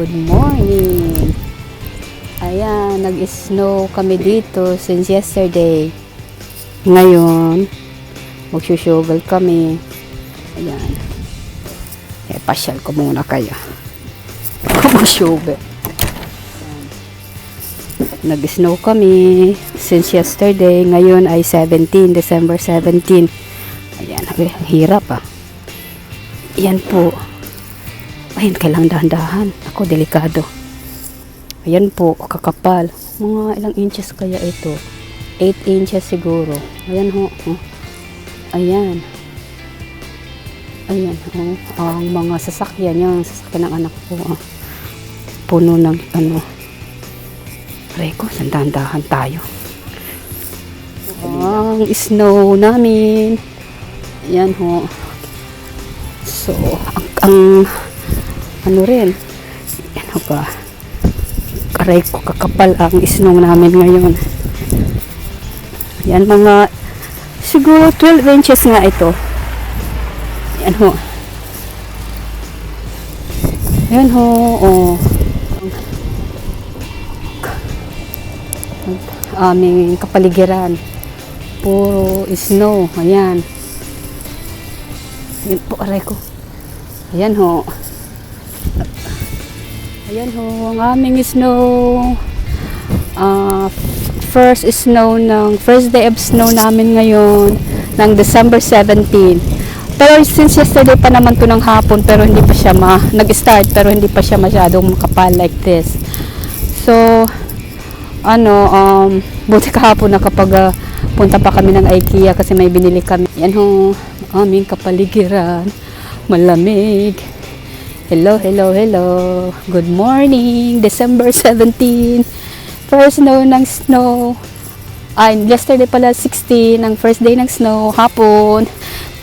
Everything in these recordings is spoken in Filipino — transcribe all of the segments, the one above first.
Good morning. Ayan, nag-snow kami dito since yesterday. Ngayon, magsushovel kami. Ayan. Pasyal ko muna kayo. Mag-shovel. Nag-snow kami since yesterday. Ngayon ay December 17. Ayan, ang hirap ah. Ayan po. Ayun, kailang dahan-dahan. Ako, delikado. Ayan po, kakapal. Mga ilang inches kaya ito? 8 inches siguro. Ayan ho. Ayan. Ayan ho. Ang mga sasakyan, yung sasakyan ng anak ko. Puno ng ano. Reko, sandahan-dahan tayo. Ang snow namin. Ayan ho. So, ang ano rin, ano ba, aray ko, kakapal ang snow namin ngayon. Yan, mga siguro 12 inches nga ito. Yan ho. Yan ho, oh. Aming kapaligiran, puro snow. Ayan. Yan po, aray ko. Ayan ho. Ayan ho, ang aming snow. First day of snow namin ngayon ng December 17. Pero since yesterday pa naman to ng hapon, pero hindi pa siya nag-start, pero hindi pa siya masyadong makapal like this. So, buti kahapon na kapag punta pa kami ng IKEA kasi may binili kami. Yan ho, aming kapaligiran. Malamig. Hello, hello, hello. Good morning. December 17. First snow ng snow. Ay, yesterday pala 16. Ang first day ng snow. Hapon.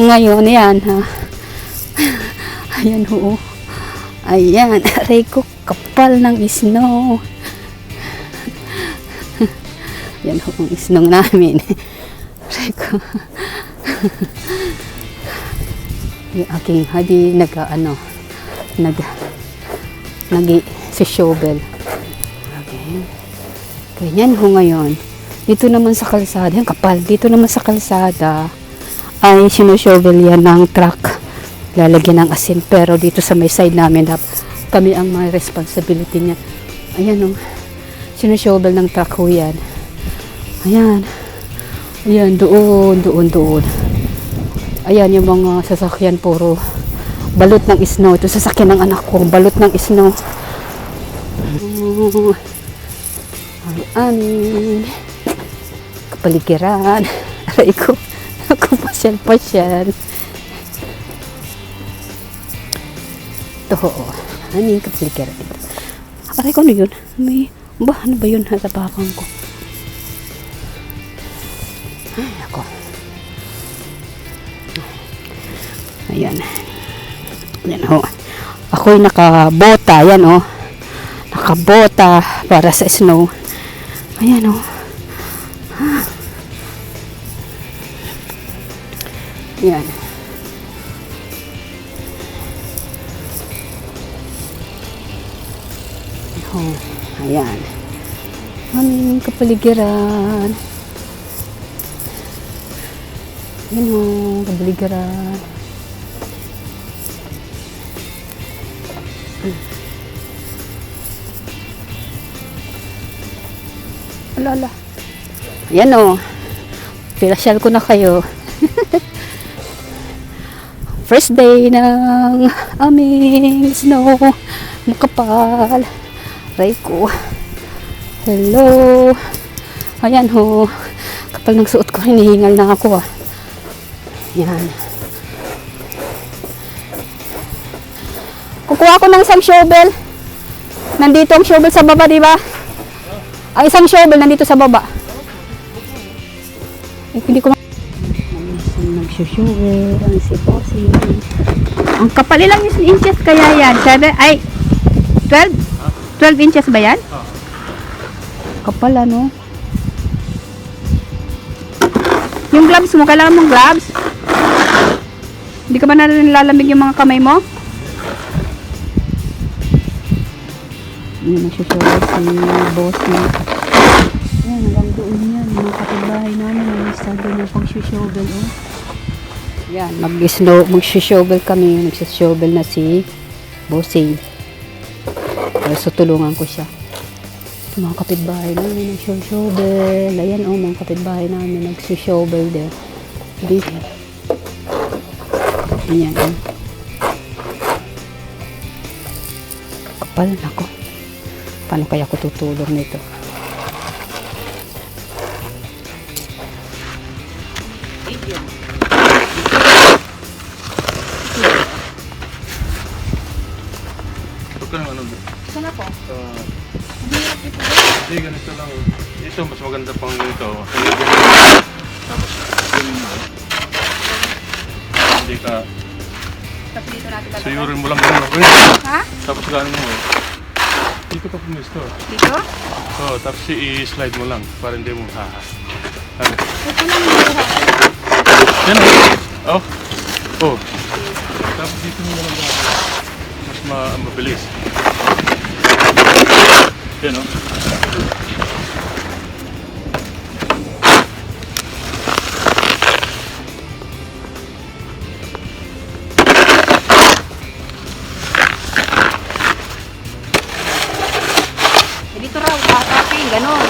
Ngayon, yan. Ha? Ayan ho. Ayan. Aray ko, kapal ng snow. Yan ho, ang snow namin. Aray ko. Yung aking hadi nag-shovel. Okay. Ganyan ho ngayon. Dito naman sa kalsada, yung kapal, dito naman sa kalsada ay sinushovel yan ng truck. Lalagyan ng asin. Pero dito sa may side namin, kami ang may responsibility niya. Ayan o. Sinushovel ng truck ho yan. Ayan. Ayan, doon. Ayan, yung mga sasakyan puro balot ng snow. Ito sasakyan ng anak ko, balot ng snow. Ang aming kapaligiran. Aray ko, ako pasyal. Ito, aming kapaligiran. Aray ko, ano yun? Ano ba yun? Hatapakan ko. Ay, ako. Ayan. Ayan ho. Ako'y nakabota. Ayan ho. Nakabota para sa snow. Ayan ho. Ayan. Oh, ayan. Aming kapaligiran. Ayan ho, kapaligiran. Alala. Ayan o. Pinasyal ko na kayo. First day ng aming snow. Makapal. Aray ko. Hello. Ayan ho. Kapal ng suot ko. Hinihingal na ako ah. Ayan. Kukuha ko ng isang shovel. Nandito ang shovel sa baba, di ba? Ang isang shovel nandito sa baba. Hindi ko nag-shovel. Ang siposi. Ang kapal ilang inches kaya yan? 7, ay, 12? 12 inches ba yan? Kapal ano? Yung gloves mo, kailangan mong gloves? Hindi ka ba nalalamig yung mga kamay mo? Yan, nagsushovel si Bossy. Yan, hanggang doon yan. Mga kapitbahay namin, nag-start doon yung pag-shovel. Oh. Yan, mag-shovel kami. Nag-shovel na si Bossy. So, tulungan ko siya. Mga kapitbahay namin, nag-shovel. Ayan, oh, mga kapitbahay namin, nag-shovel din. Dito. Ayan, oh. Kapal na ko. Paano kaya ako tutulong nito? Huwag ka naman ano. Sana po? Hindi, ganito lang. Ito, mas maganda pang ganito. Tapos, hindi ka, Tapos dito natin lalagay. suyurin mo lang gano'n. Ha? Tapos gano'n mo. Dito ka pumisto. Dito? Oo, tapos i-slide mo lang para hindi mo haha. Ano? Ito lang yung buhat. Yan. Oh. Oh. Tapos dito mo lang gano'n. Mas mabilis. Yan o. Dito raw, atakin, gano'n.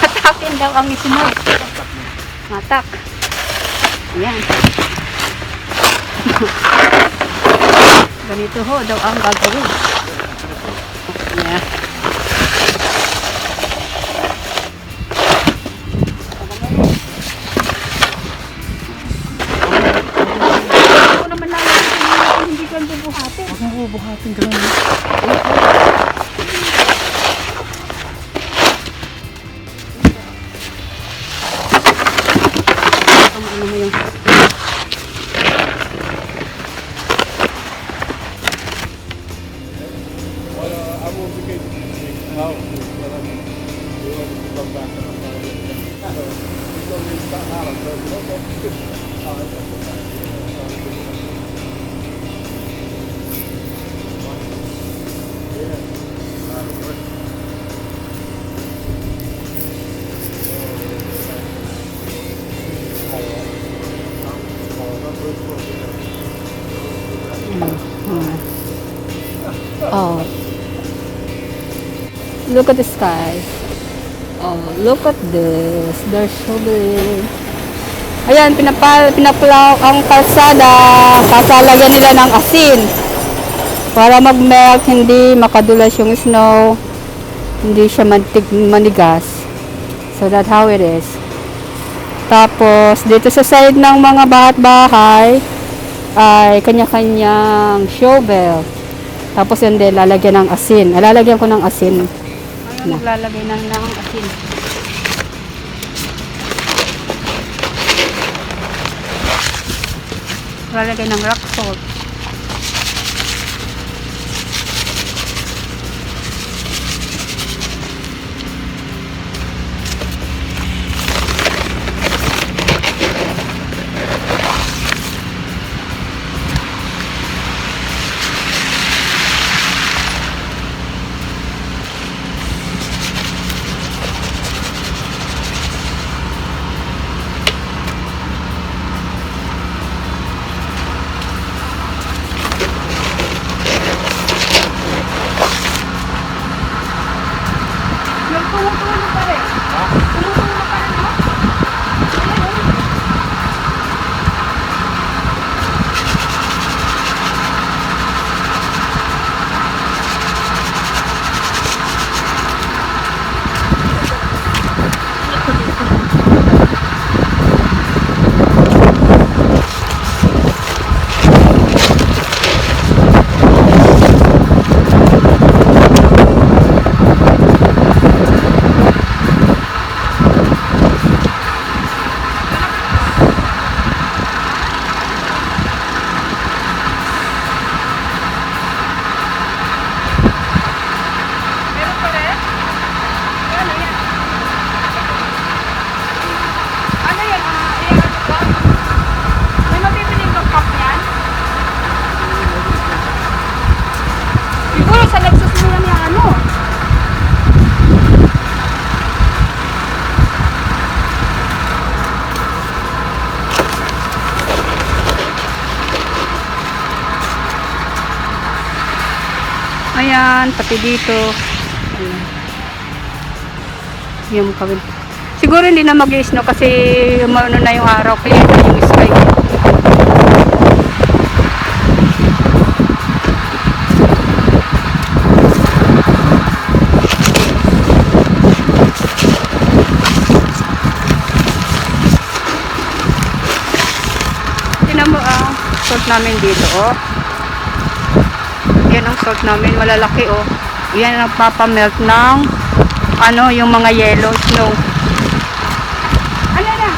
Atakin daw ang isunod. Matak. Ayan. Ganito ho daw ang gagawin. Ayan. Ako naman lang hindi ko bubuhatin. Huwag mo buhatin ka lang. Ano mo yung Oh. Look at the sky. Oh, look at this. There's shoveling. Ayan, pinaplow ang kalsada. Kasalagyan nila ng asin. Para mag-melt, hindi makadulas yung snow. Hindi siya manigas. So that's how it is. Tapos, dito sa side ng mga bahay ay kanya-kanyang shovel. Tapos yun din, lalagyan ng asin. Lalagyan ko ng asin. Ano, naglalagay ng asin. Lalagay ng rock salt. Ayan, pati dito. Ayan. Yung kawin. Siguro hindi na mag-snow kasi umano na yung araw, kaya yung sky. Tingnan mo ang salt namin dito, oh. Yan ang salt namin, malalaki, oh. Yan ang papamelt ng ano, yung mga yellow snow. Ano na?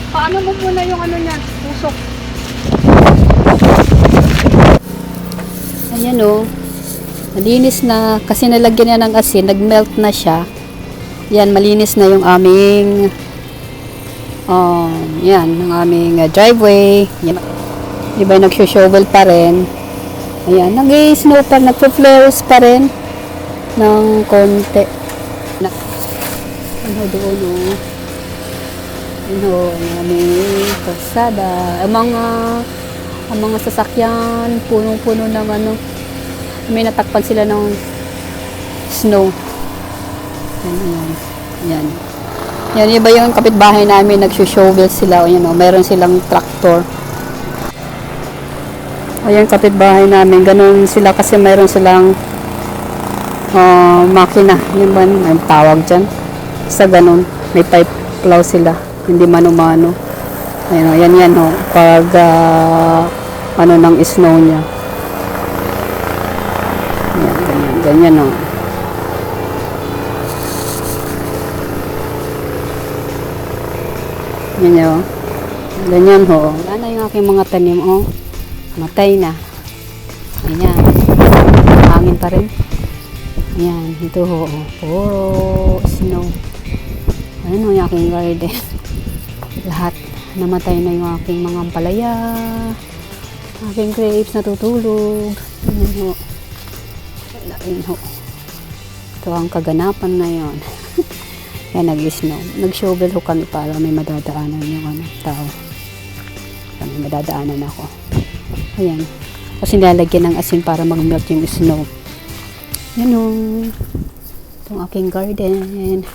Paano mo muna yung ano niya, pusok? Ayan o. Malinis na. Kasi nalagyan niya ng asin. Nag-melt na siya. Yan, malinis na yung aming yan, yung aming driveway. Yan. Diba nagsushovel pa rin. Ayan, nag-snow pa, nagpo-flares pa rin ng konti. Ano doon o. Ano, ang aming kalsada. Ang mga sasakyan, punong-puno ng ano. May natakpan sila ng snow. Yan. Yan. Yan, iba yung kapitbahay namin, nagsushovel sila. O yan o, meron silang tractor. O yan, kapitbahay namin, ganun sila kasi meron silang makina. Yung ba, may tawag dyan. Sa ganun, may pipe plow sila. Hindi mano-mano. Ayun, yan o. Pag ano ng snow niya. Yan, ganyan o. Yan o. Ganyan ho. Ano yung aking mga tanim o. Matay na. Ayan. Hangin pa rin. Ayan. Ito ho. Puro snow. Ayan o yung aking garden. Lahat namatay na yung aking mga ampalaya, aking grapes natutulog. Ayan ho. Ayan ho. Ito ang kaganapan ngayon. Kaya nag-snow. Nag-shovel ho kami para may madadaanan yung ano, tao. May madadaanan ako. Ayan. Kasi nilalagyan ng asin para mag-melt yung snow. Yan o. Itong aking garden. Ayan.